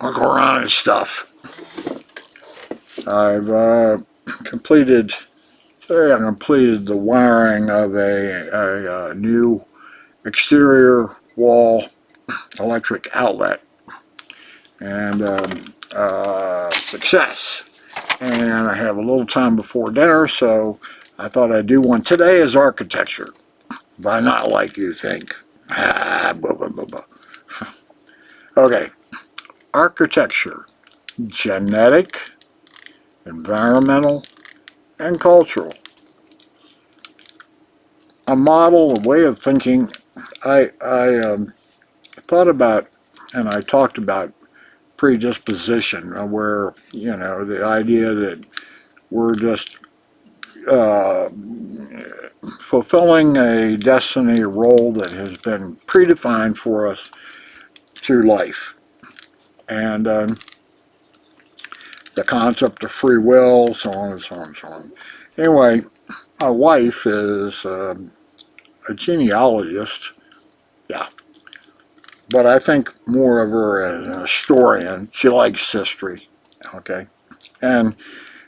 look around and stuff. I've completed, today I completed the wiring of a new exterior wall electric outlet, and success. And I have a little time before dinner, so I thought I'd do one. Today is architecture, but not like you think. Blah, blah, blah, blah. Okay, architecture, genetic, environmental, and cultural. A model, a way of thinking. I thought about, and I talked about predisposition, where, the idea that we're just uh, fulfilling a destiny role that has been predefined for us through life. And the concept of free will, so on and so on and so on. Anyway, my wife is a genealogist, yeah, but I think more of her as a historian. She likes history, okay? And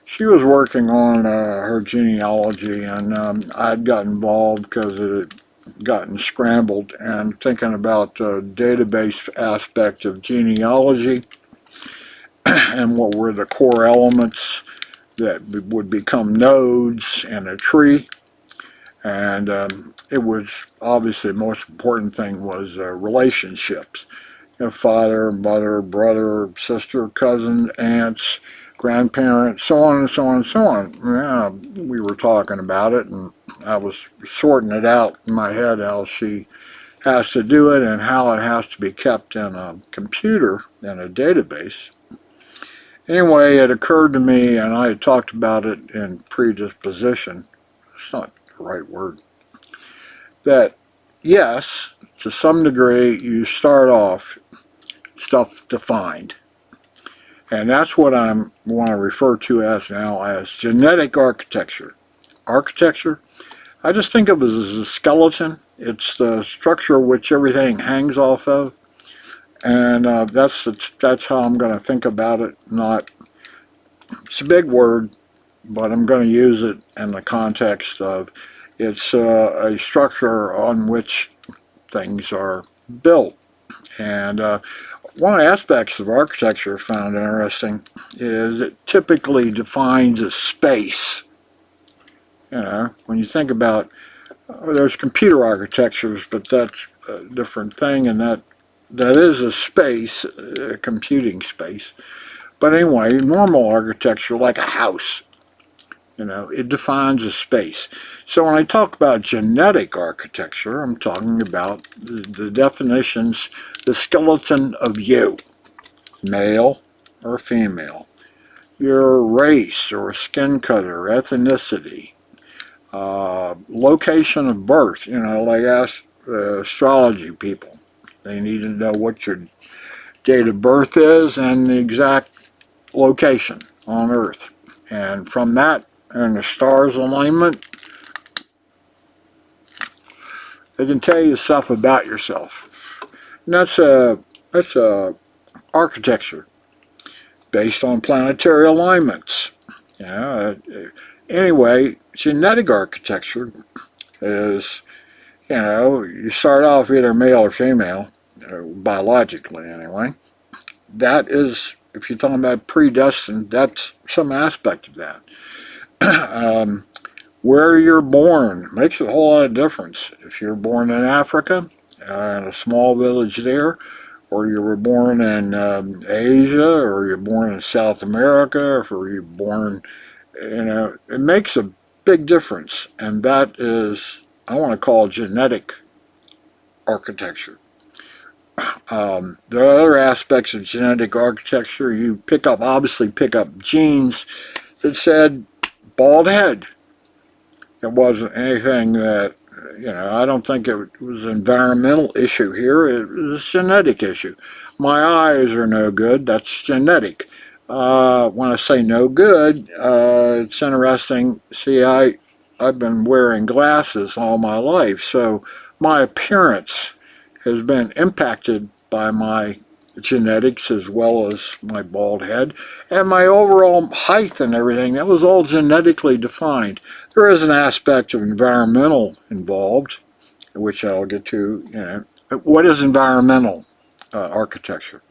she was working on her genealogy, and I'd got involved because it had gotten scrambled, and thinking about the database aspect of genealogy and what were the core elements that would become nodes in a tree. And it was obviously the most important thing was relationships. Father, mother, brother, sister, cousin, aunts, grandparents, so on and so on and so on. Yeah, we were talking about it, and I was sorting it out in my head how she has to do it and how it has to be kept in a computer, in a database. Anyway, it occurred to me, and I had talked about it in predisposition. It's not the right word. That, yes, to some degree, you start off stuff defined. And that's what I want to refer to as now as genetic architecture. Architecture, I just think of it as a skeleton. It's the structure which everything hangs off of. And that's how I'm going to think about it. Not, it's a big word, but I'm going to use it in the context of it's a structure on which things are built. And one of the aspects of architecture I found interesting is it typically defines a space. When you think about, there's computer architectures, but that's a different thing, and that is a space, a computing space. But anyway, normal architecture, like a house, it defines a space. So when I talk about genetic architecture, I'm talking about the definitions, the skeleton of you, male or female, your race or skin color, ethnicity, location of birth. Like ask astrology people. They need to know what your date of birth is and the exact location on Earth. And from that, and the stars alignment, they can tell you stuff about yourself. And that's architecture based on planetary alignments. Anyway, genetic architecture is, you start off either male or female, biologically anyway. That is, if you're talking about predestined, that's some aspect of that. Where you're born makes a whole lot of difference. If you're born in Africa, in a small village there, or you were born in Asia, or you're born in South America, or you're born, it makes a big difference. And that is, I want to call genetic architecture. There are other aspects of genetic architecture. You obviously pick up genes that said bald head. It wasn't anything that, I don't think it was an environmental issue here. It was a genetic issue. My eyes are no good. That's genetic. When I say no good, it's interesting. See, I've been wearing glasses all my life, so my appearance has been impacted by my genetics as well as my bald head, and my overall height and everything. That was all genetically defined. There is an aspect of environmental involved, which I'll get to. What is environmental architecture?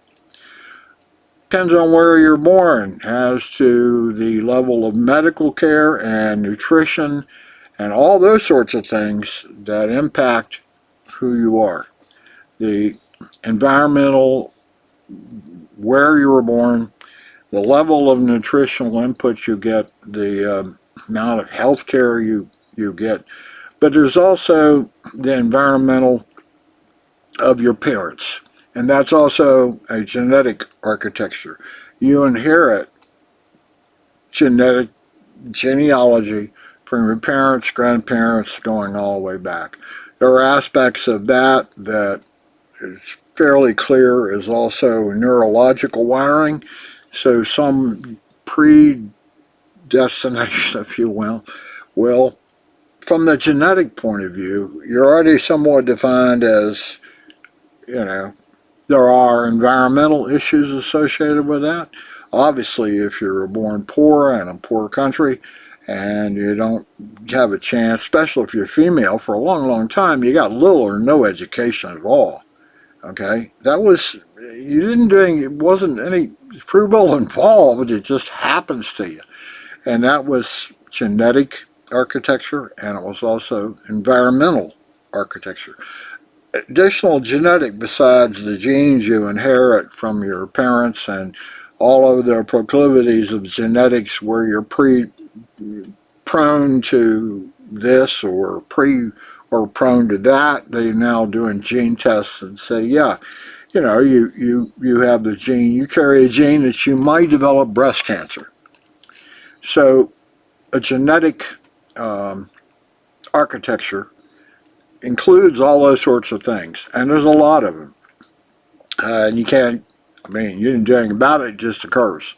Depends on where you're born as to the level of medical care and nutrition and all those sorts of things that impact who you are. The environmental, where you were born, the level of nutritional input you get, the amount of health care you get, but there's also the environmental of your parents. And that's also a genetic architecture. You inherit genealogy from your parents, grandparents, going all the way back. There are aspects of that that is fairly clear is also neurological wiring. So some predestination, if you will, from the genetic point of view, you're already somewhat defined as, there are environmental issues associated with that. Obviously, if you're born poor in a poor country and you don't have a chance, especially if you're female, for a long, long time, you got little or no education at all. Okay? It wasn't any free will involved, it just happens to you. And that was genetic architecture, and it was also environmental architecture. Additional genetic, besides the genes you inherit from your parents and all of the proclivities of genetics where you're prone to this or prone to that, they're now doing gene tests and say, yeah, you have the gene, you carry a gene that you might develop breast cancer. So a genetic architecture includes all those sorts of things, and there's a lot of them. And you didn't do anything about it, it just occurs.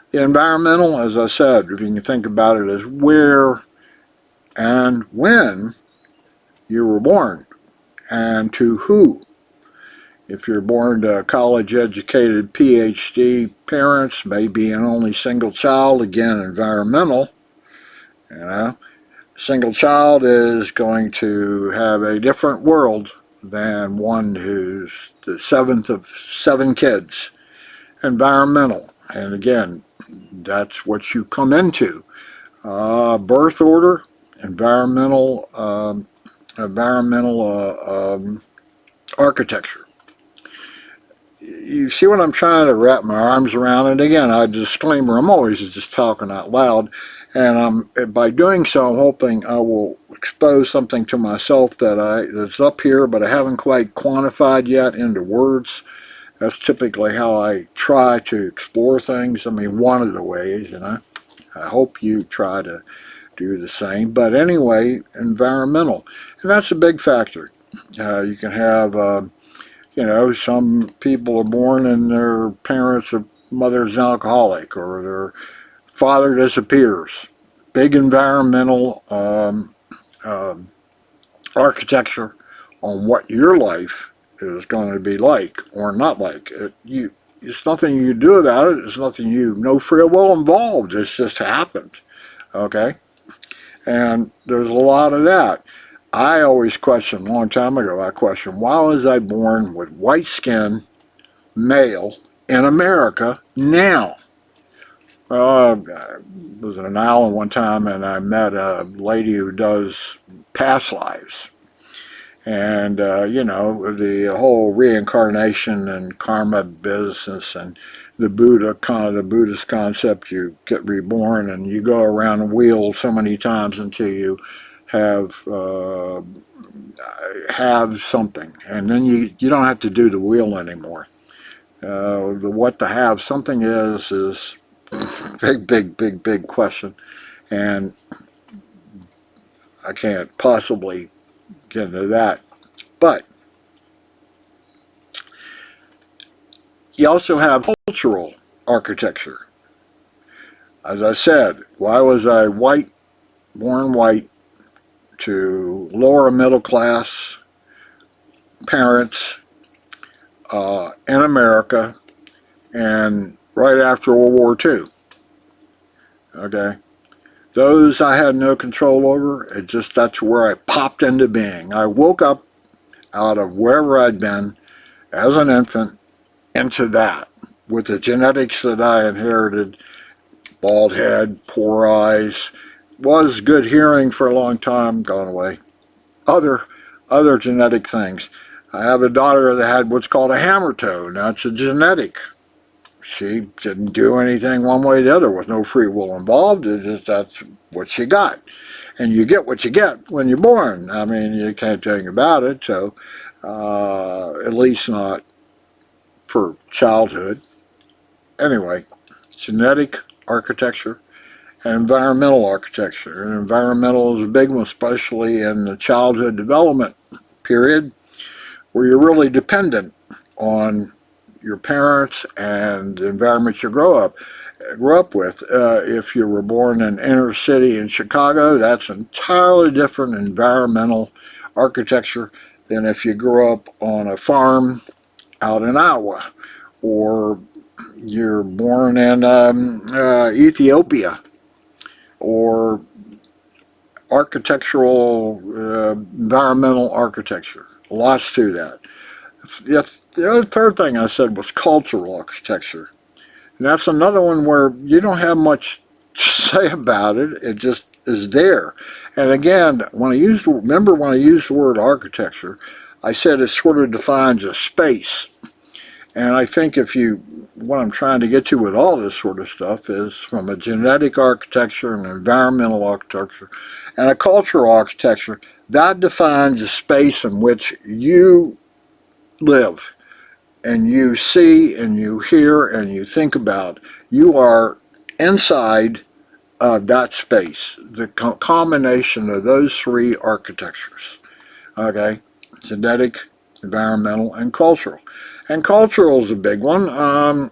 The environmental, as I said, if you can think about it as where and when you were born, and to who. If you're born to college-educated PhD parents, maybe an only single child, again, environmental, single child is going to have a different world than one who's the seventh of seven kids. Environmental, and again, that's what you come into. Birth order, environmental architecture. You see what I'm trying to wrap my arms around? And again, a disclaimer, I'm always just talking out loud. And by doing so, I'm hoping I will expose something to myself that's up here, but I haven't quite quantified yet into words. That's typically how I try to explore things. One of the ways, I hope you try to do the same. But anyway, environmental. And that's a big factor. You can have, some people are born and their mother's an alcoholic, or their father disappears. Big environmental architecture on what your life is going to be like or not like. It's nothing you do about it. It's nothing no free will involved. It's just happened. Okay? And there's a lot of that. I always questioned, a long time ago, why was I born with white skin, male, in America now? I was in an island one time and I met a lady who does past lives. And, the whole reincarnation and karma business and the Buddhist concept, you get reborn and you go around the wheel so many times until you have something. And then you don't have to do the wheel anymore. What to have something is big question, and I can't possibly get into that. But you also have cultural architecture. As I said, why was I born white to lower middle class parents, in America and right after World War II. Okay, those I had no control over. It just that's where I popped into being. I woke up out of wherever I'd been as an infant into that with the genetics that I inherited: bald head, poor eyes, was good hearing for a long time, gone away. Other other genetic things. I have a daughter that had what's called a hammer toe. Now it's a genetic. She didn't do anything one way or the other with no free will involved. It's just that's what she got. And you get what you get when you're born. I mean, you can't do anything about it, so at least not for childhood. Anyway, genetic architecture and environmental architecture. And environmental is a big one, especially in the childhood development period, where you're really dependent on your parents and the environment you grew up with. If you were born in inner city in Chicago, that's entirely different environmental architecture than if you grew up on a farm out in Iowa, or you're born in Ethiopia, or architectural, environmental architecture. Lots to that. The other third thing I said was cultural architecture. And that's another one where you don't have much to say about it. It just is there. And again, remember when I used the word architecture, I said it sort of defines a space. And I think what I'm trying to get to with all this sort of stuff is from a genetic architecture, an environmental architecture, and a cultural architecture, that defines the space in which you live and you see and you hear and you think about. You are inside of that space, the combination of those three architectures. Okay, genetic, environmental, and cultural. And cultural is a big one.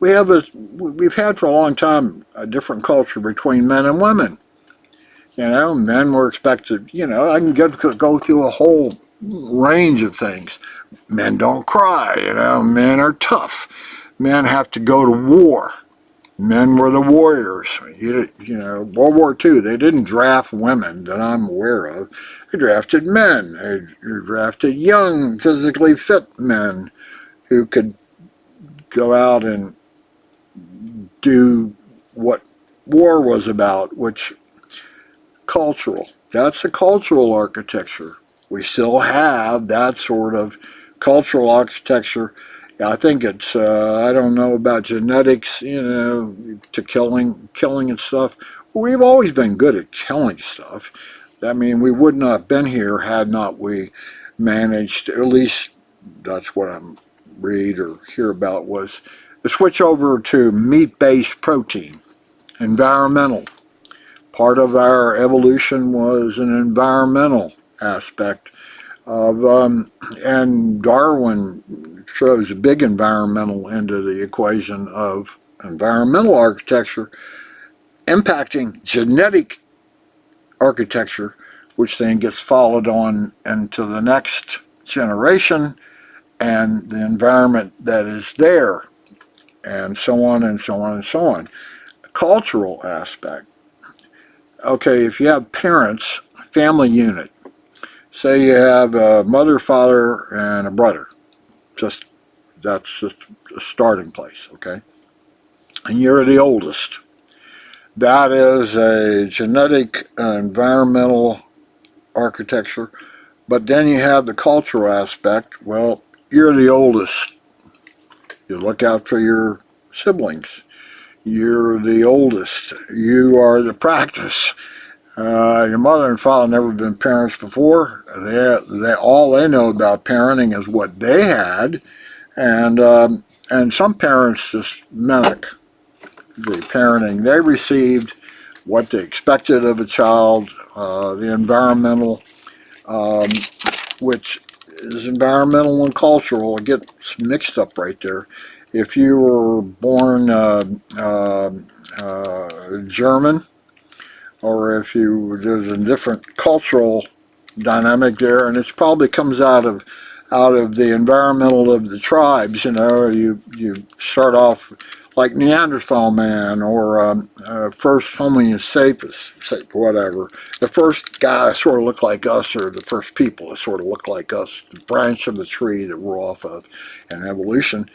We've had for a long time a different culture between men and women. You know, men were expected. I can go through a whole range of things. Men don't cry. Men are tough. Men have to go to war. Men were the warriors. World War II, they didn't draft women that I'm aware of. They drafted men. They drafted young, physically fit men who could go out and do what war was about, which cultural. That's a cultural architecture. We still have that sort of cultural architecture. I think it's, I don't know about genetics, to killing and stuff. We've always been good at killing stuff. I mean, we would not have been here had not we managed, at least that's what I read or hear about, was the switch over to meat-based protein, environmental. Part of our evolution was an environmental aspect of, and Darwin throws a big environmental into the equation of environmental architecture impacting genetic architecture, which then gets followed on into the next generation and the environment that is there, and so on and so on and so on. Cultural aspect. Okay, if you have parents, family unit, say you have a mother, father, and a brother, that's just a starting place, okay? And you're the oldest. That is a genetic, environmental architecture. But then you have the cultural aspect. Well, you're the oldest. You look out for your siblings. You're the oldest. You are the practice. Your mother and father never been parents before. All they know about parenting is what they had, and some parents just mimic the parenting they received, what they expected of a child, the environmental, which is environmental and cultural. It gets mixed up right there. If you were born German, or if there's a different cultural dynamic there, and it probably comes out of out of the environmental of the tribes. You start off like Neanderthal man or first Homo sapiens, whatever. The first guy sort of looked like us, or the first people that sort of looked like us, the branch of the tree that we're off of in evolution.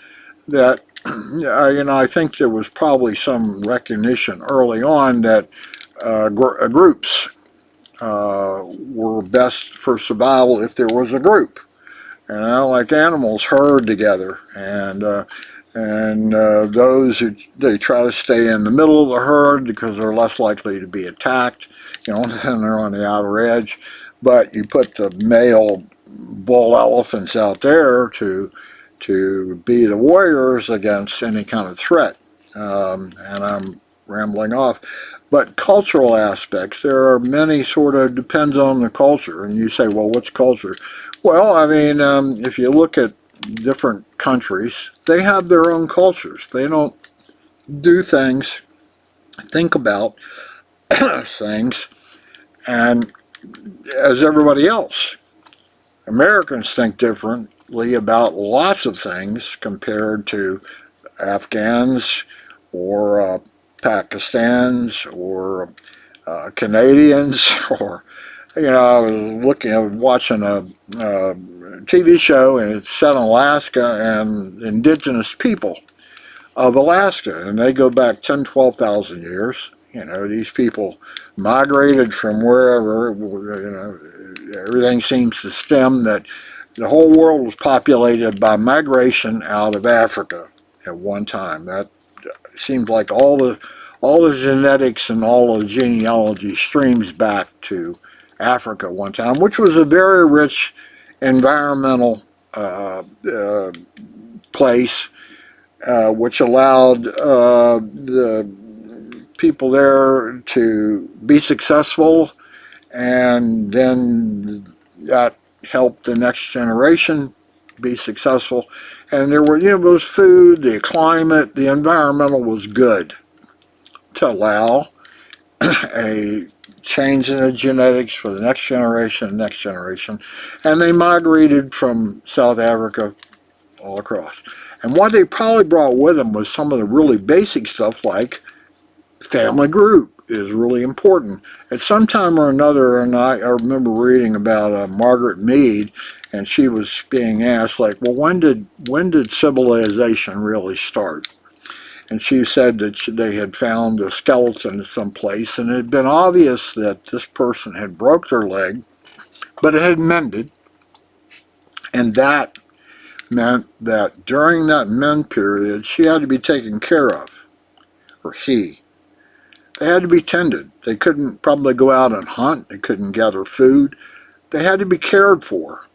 That I think there was probably some recognition early on that groups were best for survival if there was a group. Like animals herd together, and those who they try to stay in the middle of the herd because they're less likely to be attacked. And they're on the outer edge. But you put the male bull elephants out there to be the warriors against any kind of threat. And I'm rambling off. But cultural aspects, there are many sort of depends on the culture. And you say, well, what's culture? Well, I mean, if you look at different countries, they have their own cultures. They don't do things, think about things, and as everybody else. Americans think differently about lots of things compared to Afghans or Pakistans or Canadians or I was watching a TV show, and it's set in Alaska and indigenous people of Alaska, and they go back 10, 12,000 years. These people migrated from wherever. Everything seems to stem that the whole world was populated by migration out of Africa at one time. That seems like all the genetics and all the genealogy streams back to Africa one time, which was a very rich environmental place, which allowed the people there to be successful, and then that helped the next generation be successful. And there was food, the climate, the environmental was good to allow a change in the genetics for the next generation, and they migrated from South Africa all across. And what they probably brought with them was some of the really basic stuff, like family group is really important. At some time or another, and I remember reading about Margaret Mead, and she was being asked, like, well, when did civilization really start? And she said that they had found a skeleton someplace, and it had been obvious that this person had broke their leg, but it had mended, and that meant that during that mend period, she had to be taken care of, or he. They had to be tended. They couldn't probably go out and hunt. They couldn't gather food. They had to be cared for.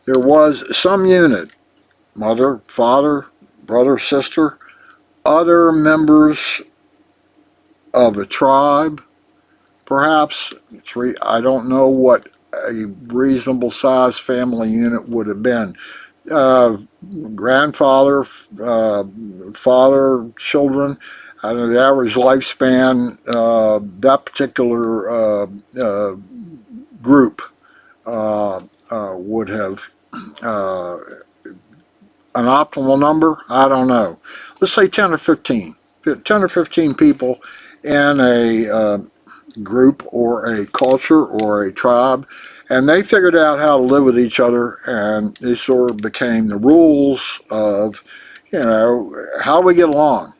There was some unit, mother, father, brother, sister, other members of a tribe, perhaps three. I don't know what a reasonable sized family unit would have been. Grandfather, father, children. I know the average lifespan, that particular group would have an optimal number. I don't know. Let's say 10 or 15. 10 or 15 people in a group or a culture or a tribe, and they figured out how to live with each other, and they sort of became the rules of, how do we get along?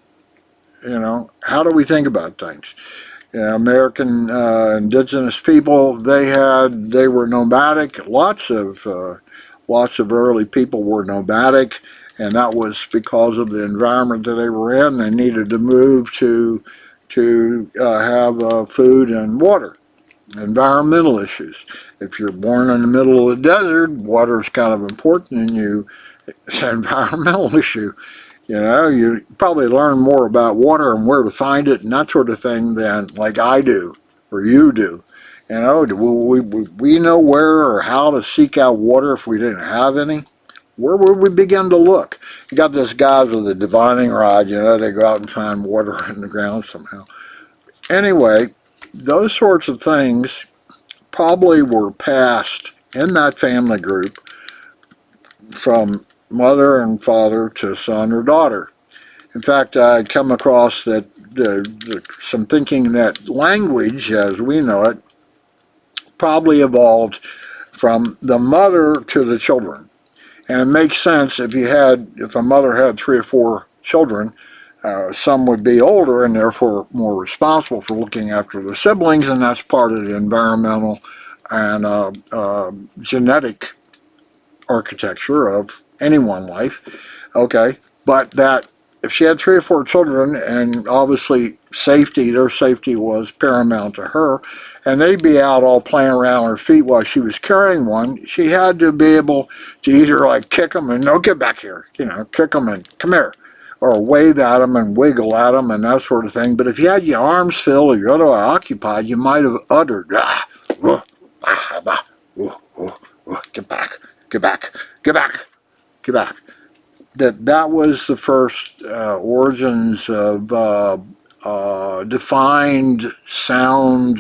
How do we think about things? American indigenous people, they were nomadic. Lots of early people were nomadic, and that was because of the environment that they were in. They needed to move to have food and water. Environmental issues. If you're born in the middle of the desert, water is kind of important, and it's an environmental issue. You probably learn more about water and where to find it and that sort of thing than like I do or you do. We know where or how to seek out water if we didn't have any? Where would we begin to look? You got those guys with a divining rod, they go out and find water in the ground somehow. Anyway, those sorts of things probably were passed in that family group from mother and father to son or daughter. In fact, I come across that some thinking that language, as we know it, probably evolved from the mother to the children. And it makes sense if a mother had 3 or 4 children, some would be older and therefore more responsible for looking after the siblings, and that's part of the environmental and genetic architecture of any one life. Okay, but that if she had 3 or 4 children, and obviously their safety was paramount to her, and they'd be out all playing around her feet while she was carrying one, she had to be able to either like kick them and no, get back here, kick them and come here, or wave at them and wiggle at them and that sort of thing. But if you had your arms filled or your other occupied, you might have uttered, get back, get back, get back, get back. That was the first origins of defined sound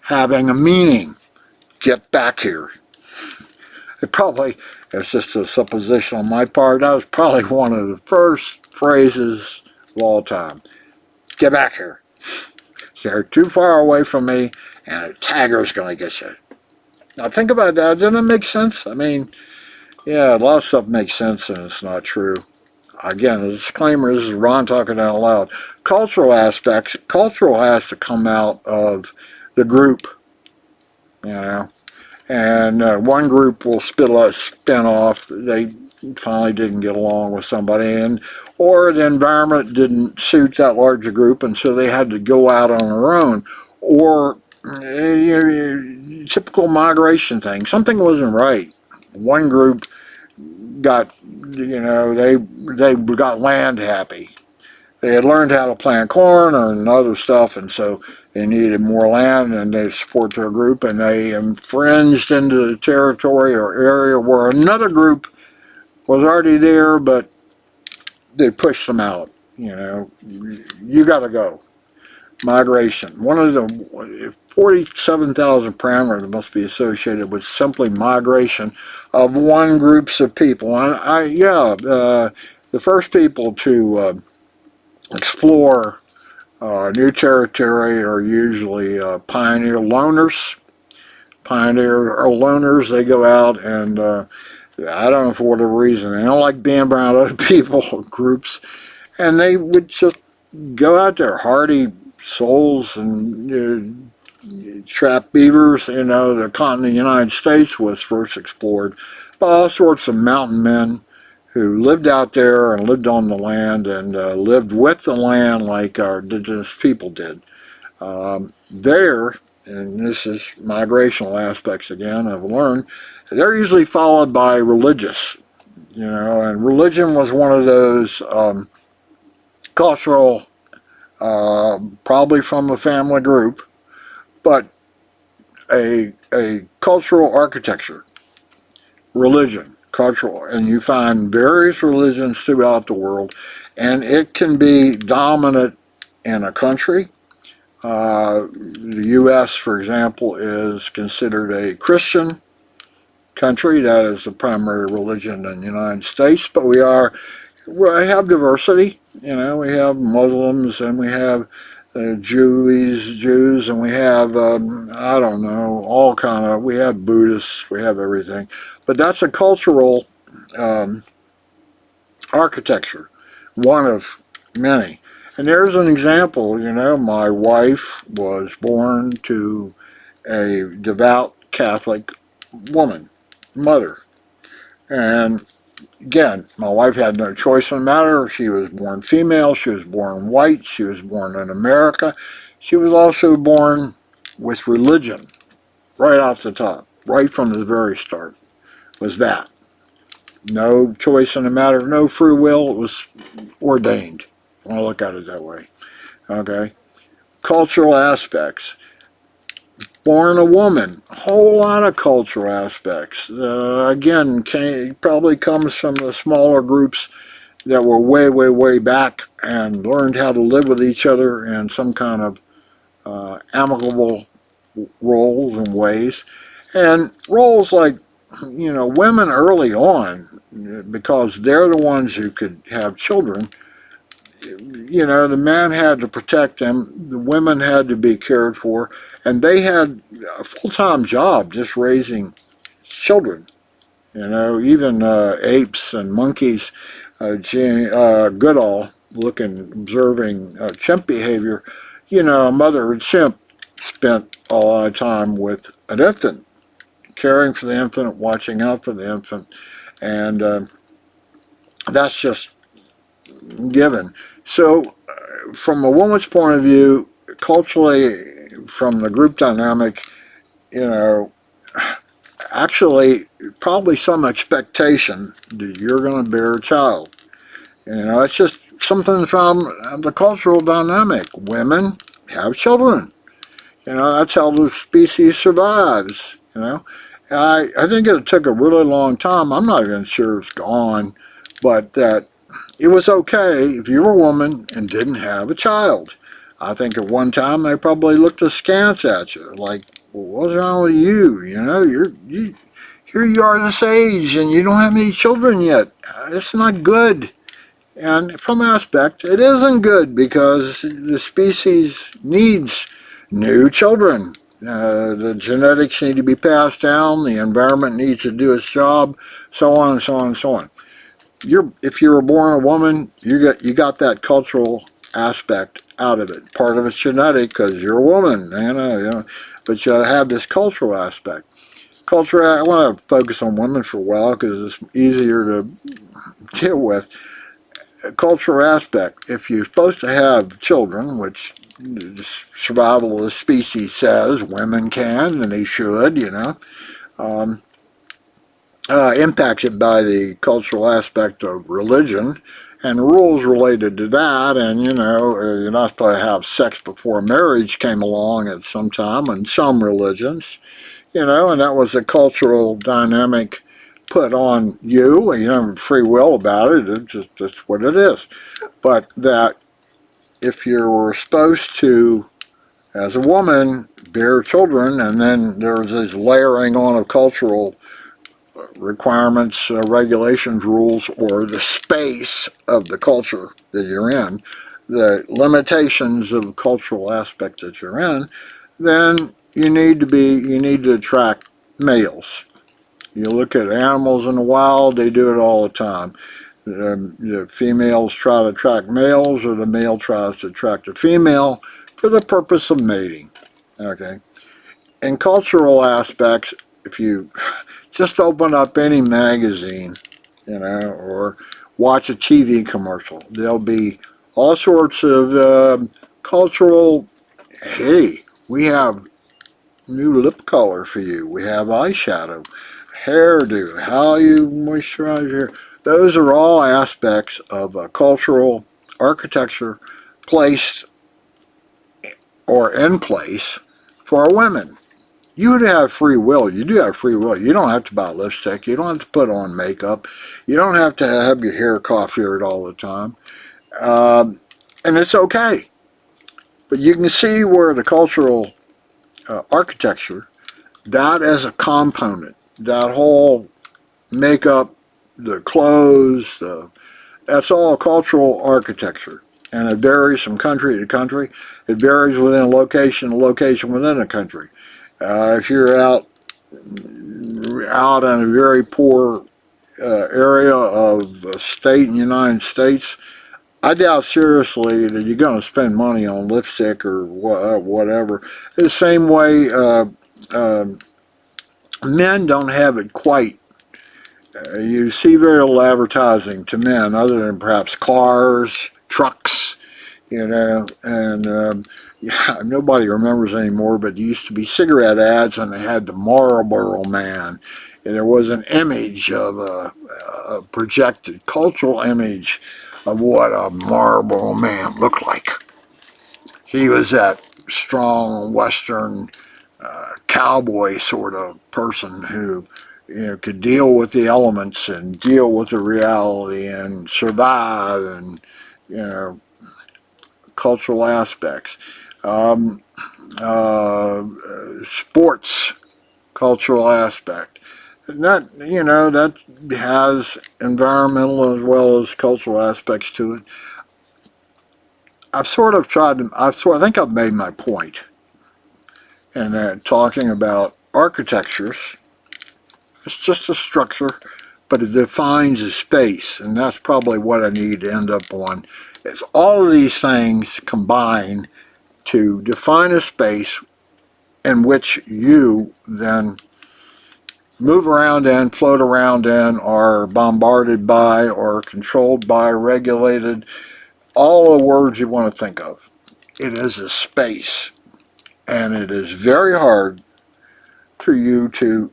having a meaning. Get back here. It's just a supposition on my part, that was probably one of the first phrases of all time. Get back here. You're too far away from me, and a tagger's going to get you. Now think about that. Doesn't it make sense? I mean, yeah, a lot of stuff makes sense and it's not true. Again, the disclaimer, this is Ron talking out loud. Cultural aspects, cultural has to come out of the group, and one group will spin off. They finally didn't get along with somebody, or the environment didn't suit that larger group, and so they had to go out on their own. Or typical migration thing. Something wasn't right. One group got, they got land happy. They had learned how to plant corn and other stuff, and so they needed more land, and they support their group, and they infringed into the territory or area where another group was already there, but they pushed them out. You got to go. Migration. One of the 47,000 parameters must be associated with simply migration of one groups of people. And the first people to explore new territory are usually pioneer loners. Pioneer or loners, they go out and I don't know, for whatever reason, they don't like being around other people or groups, and they would just go out there, hardy souls and trap beavers. The continent of the United States was first explored by all sorts of mountain men who lived out there and lived on the land and lived with the land like our indigenous people did. There, and this is migrational aspects again, I've learned, they're usually followed by religious, and religion was one of those cultural, probably from a family group, but a cultural architecture, religion, cultural, and you find various religions throughout the world, and it can be dominant in a country. The U.S., for example, is considered a Christian country. That is the primary religion in the United States, but we have diversity. We have Muslims, and we have Jews, and we have I don't know, we have Buddhists, we have everything. But that's a cultural architecture, one of many. And there's an example. My wife was born to a devout Catholic mother, and again, my wife had no choice in the matter. She was born female, she was born white, she was born in America. She was also born with religion right off the top, right from the very start, was that. No choice in the matter, no free will, it was ordained. I want to look at it that way. Okay? Cultural aspects. Born a woman, a whole lot of cultural aspects. Again, probably comes from the smaller groups that were way, way, way back and learned how to live with each other in some kind of amicable roles and ways. And roles like women early on, because they're the ones who could have children, the man had to protect them, the women had to be cared for, and they had a full-time job just raising children. Even apes and monkeys, Goodall looking, observing chimp behavior, a mother chimp spent a lot of time with an infant, caring for the infant, watching out for the infant, and that's just given. So, from a woman's point of view, culturally, from the group dynamic, you know, actually, probably some expectation that you're going to bear a child. It's just something from the cultural dynamic. Women have children. That's how the species survives. I think it took a really long time. I'm not even sure it's gone, but that it was okay if you were a woman and didn't have a child. I think at one time they probably looked askance at you, like, well, what's wrong with you? Here you are this age and you don't have any children yet. It's not good. And from aspect, it isn't good because the species needs new children. The genetics need to be passed down. The environment needs to do its job, so on and so on and so on. If you were born a woman, you got that cultural aspect out of it. Part of it's genetic because you're a woman, but you have this cultural aspect. Culture. I want to focus on women for a while because it's easier to deal with. Cultural aspect. If you're supposed to have children, which the survival of the species says women can and they should, um, impacted by the cultural aspect of religion and rules related to that. And you're not supposed to have sex before marriage came along at some time in some religions. And that was a cultural dynamic put on you. You don't have free will about it. It's just that's what it is. But that if you were supposed to, as a woman, bear children, and then there was this layering on of cultural requirements, regulations, rules, or the space of the culture that you're in, the limitations of the cultural aspect that you're in, then you need to attract males. You look at animals in the wild; they do it all the time. The females try to attract males, or the male tries to attract a female for the purpose of mating. Okay. In cultural aspects, if you just open up any magazine, or watch a TV commercial, there'll be all sorts of cultural. Hey, we have new lip color for you. We have eyeshadow, hairdo, how you moisturize your hair. Those are all aspects of cultural architecture placed or in place for women. You would have free will. You do have free will. You don't have to buy lipstick. You don't have to put on makeup. You don't have to have your hair coiffured all the time. And it's okay. But you can see where the cultural architecture, that as a component, that whole makeup, the clothes, that's all cultural architecture. And it varies from country to country. It varies within a location within a country. If you're out in a very poor area of a state in the United States, I doubt seriously that you're going to spend money on lipstick or whatever. The same way uh, men don't have it quite. You see very little advertising to men other than perhaps cars, trucks, and yeah, nobody remembers anymore, but there used to be cigarette ads and they had the Marlboro Man. And there was an image of a projected cultural image of what a Marlboro Man looked like. He was that strong Western cowboy sort of person who could deal with the elements and deal with the reality and survive and you know cultural aspects. Um, Sports cultural aspect. that, that has environmental as well as cultural aspects to it. I've sort of tried to, I think I've made my point in that talking about architectures. It's just a structure, but it defines a space, and that's probably what I need to end up on. It's all of these things combine to define a space in which you then move around in, float around in, are bombarded by, or controlled by, regulated, all the words you want to think of. It is a space, and it is very hard for you to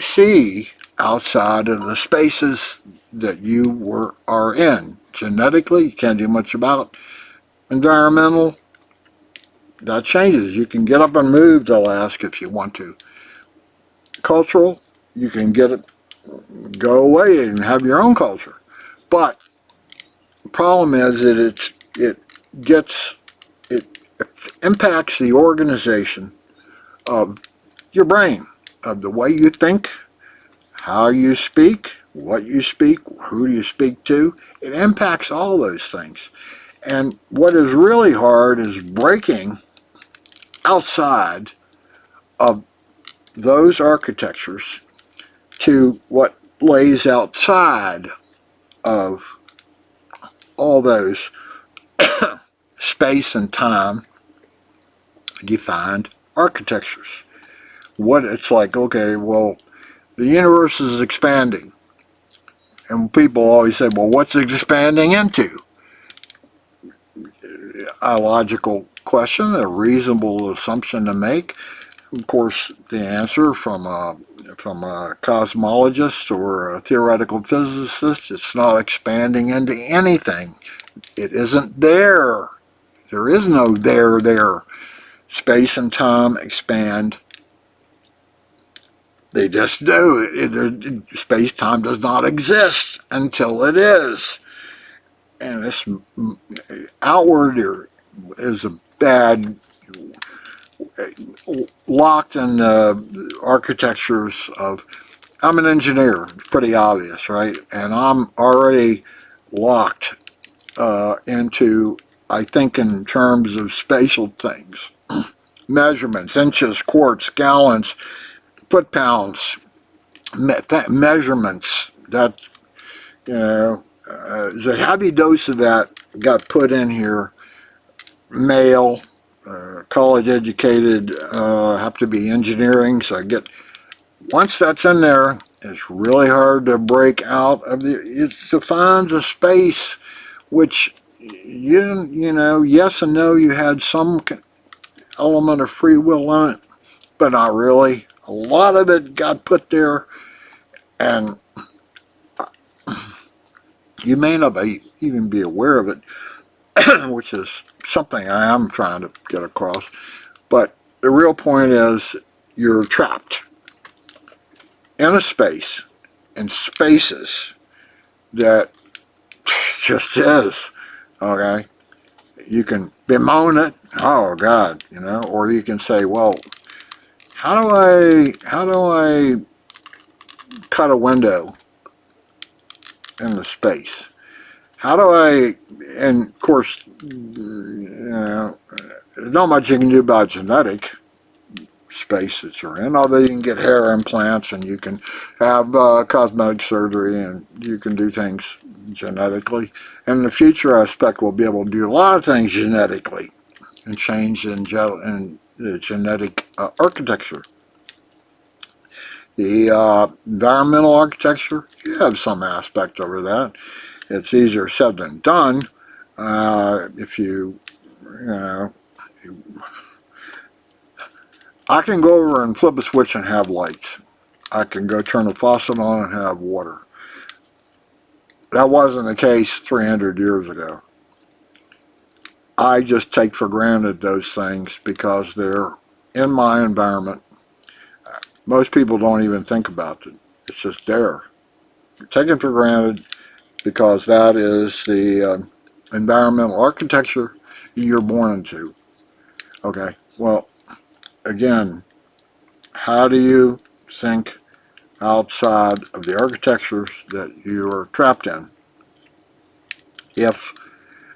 see outside of the spaces that you are in. Genetically, you can't do much about it. Environmental, that changes. You can get up and move, they'll ask if you want to. Cultural, you can get it, go away and have your own culture. But the problem is that it impacts the organization of your brain, of the way you think, how you speak, what you speak, who do you speak to. It impacts all those things. And what is really hard is breaking outside of those architectures to what lays outside of all those space and time defined architectures. What it's like, okay, well, the universe is expanding. And people always say, well, what's it expanding into? A logical question, a reasonable assumption to make. Of course, the answer from a cosmologist or a theoretical physicist, it's not expanding into anything. It isn't there. There is no there. Space and time expand. They just do. Space-time does not exist until it is. And this outward is a bad, locked in architectures of, I'm an engineer, it's pretty obvious, right? And I'm already locked into, I think in terms of spatial things. Measurements, inches, quarts, gallons, foot-pounds, measurements, that, there's a heavy dose of that got put in here. Male, college educated, have to be engineering, so I get, once that's in there, it's really hard to break out of it defines a space which yes and no, you had some element of free will in it, but not really. A lot of it got put there, and you may not even be aware of it, which is something I am trying to get across. But the real point is you're trapped in a space, in spaces that just is, okay? You can bemoan it, oh God, or you can say, well, how do I cut a window in the space? How do I, and of course, there's not much you can do about genetic space that you're in, although you can get hair implants and you can have cosmetic surgery and you can do things genetically. And in the future, I expect we'll be able to do a lot of things genetically and change in the genetic architecture. The environmental architecture, you have some aspect over that. It's easier said than done. If I can go over and flip a switch and have lights. I can go turn the faucet on and have water. That wasn't the case 300 years ago. I just take for granted those things because they're in my environment. Most people don't even think about it. It's just there. You're taken for granted because that is the environmental architecture you're born into. Okay, well, again, how do you think outside of the architectures that you are trapped in. And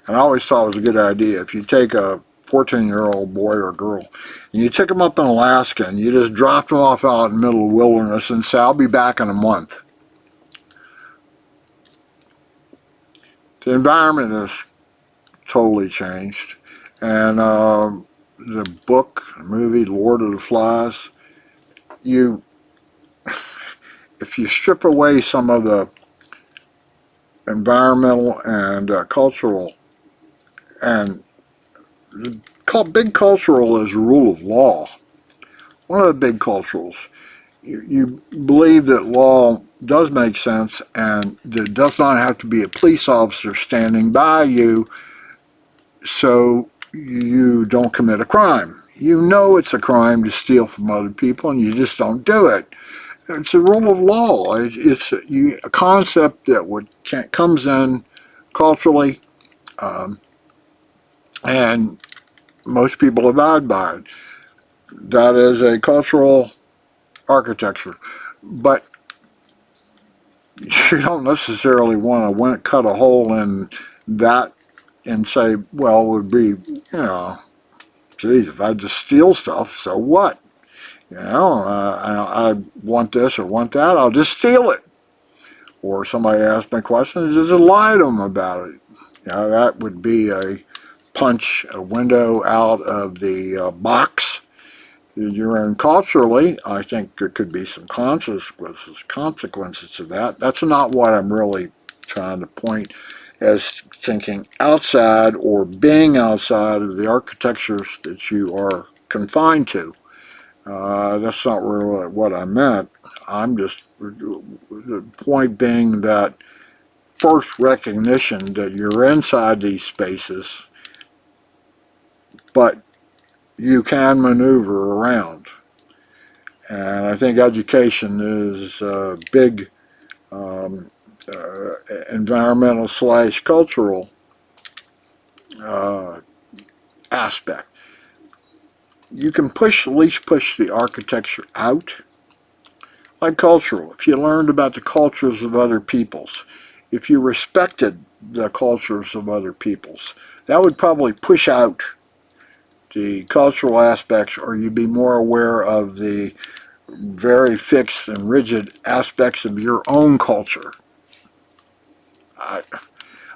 I always thought it was a good idea, if you take a 14-year-old boy or girl and you take them up in Alaska and you just drop them off out in the middle of the wilderness and say, I'll be back in a month. The environment has totally changed. And the book, the movie, Lord of the Flies, if you strip away some of the environmental and cultural, and big cultural is rule of law. One of the big culturals, you believe that law does make sense and there does not have to be a police officer standing by you so you don't commit a crime. You know it's a crime to steal from other people and you just don't do it. It's a rule of law. It's a concept that comes in culturally, and most people abide by it. That is a cultural architecture. But you don't necessarily want to cut a hole in that and say, well, it would be, geez, if I just steal stuff, so what? I want this or want that, I'll just steal it. Or somebody asks me questions, just lie to them about it. That would be a window out of the box you're in. Culturally, I think there could be some consequences to that. That's not what I'm really trying to point as thinking outside or being outside of the architectures that you are confined to. That's not really what I meant. I'm just, the point being that first recognition that you're inside these spaces, but you can maneuver around. And I think education is a big environmental / cultural aspect. You can at least push the architecture out. Like cultural, if you learned about the cultures of other peoples, if you respected the cultures of other peoples, that would probably push out the cultural aspects, or you'd be more aware of the very fixed and rigid aspects of your own culture.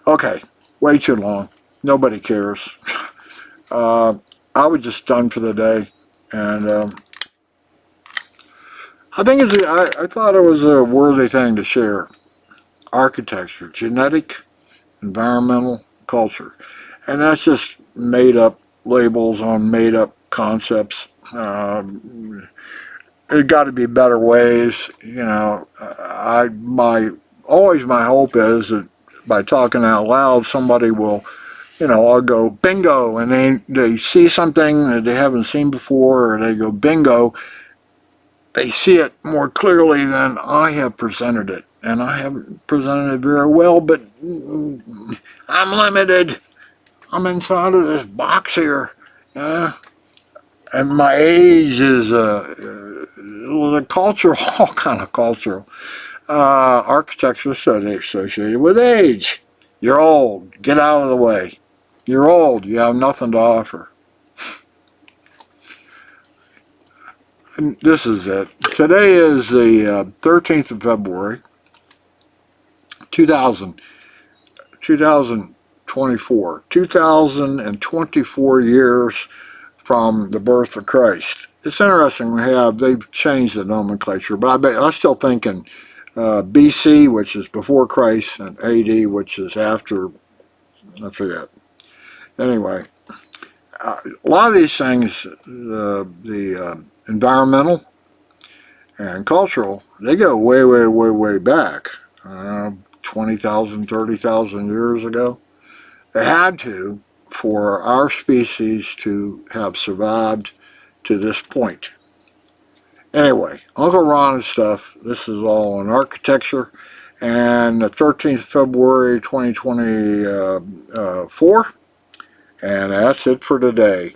Okay, way too long. Nobody cares. I was just done for the day, and I think I thought it was a worthy thing to share. Architecture, genetic, environmental, culture, and that's just made up labels on made up concepts. There's got to be better ways. My hope is that by talking out loud, somebody will, I'll go bingo, and they see something that they haven't seen before, or they go bingo. They see it more clearly than I have presented it, and I haven't presented it very well, but I'm limited. I'm inside of this box here. And my age is the culture, all kind of cultural. Architecture associated with age. You're old. Get out of the way. You're old. You have nothing to offer. And this is it. Today is the 13th of February, 2024. 2024 years from the birth of Christ. It's interesting they've changed the nomenclature, but I'm still thinking BC, which is before Christ, and AD, which is after, I forget. Anyway, a lot of these things, the environmental and cultural, they go way, way, way, way back. 20,000, 30,000 years ago. They had to, for our species to have survived to this point. Anyway, Uncle Ron's stuff, this is all on architecture, and the 13th of February 2024, and that's it for today.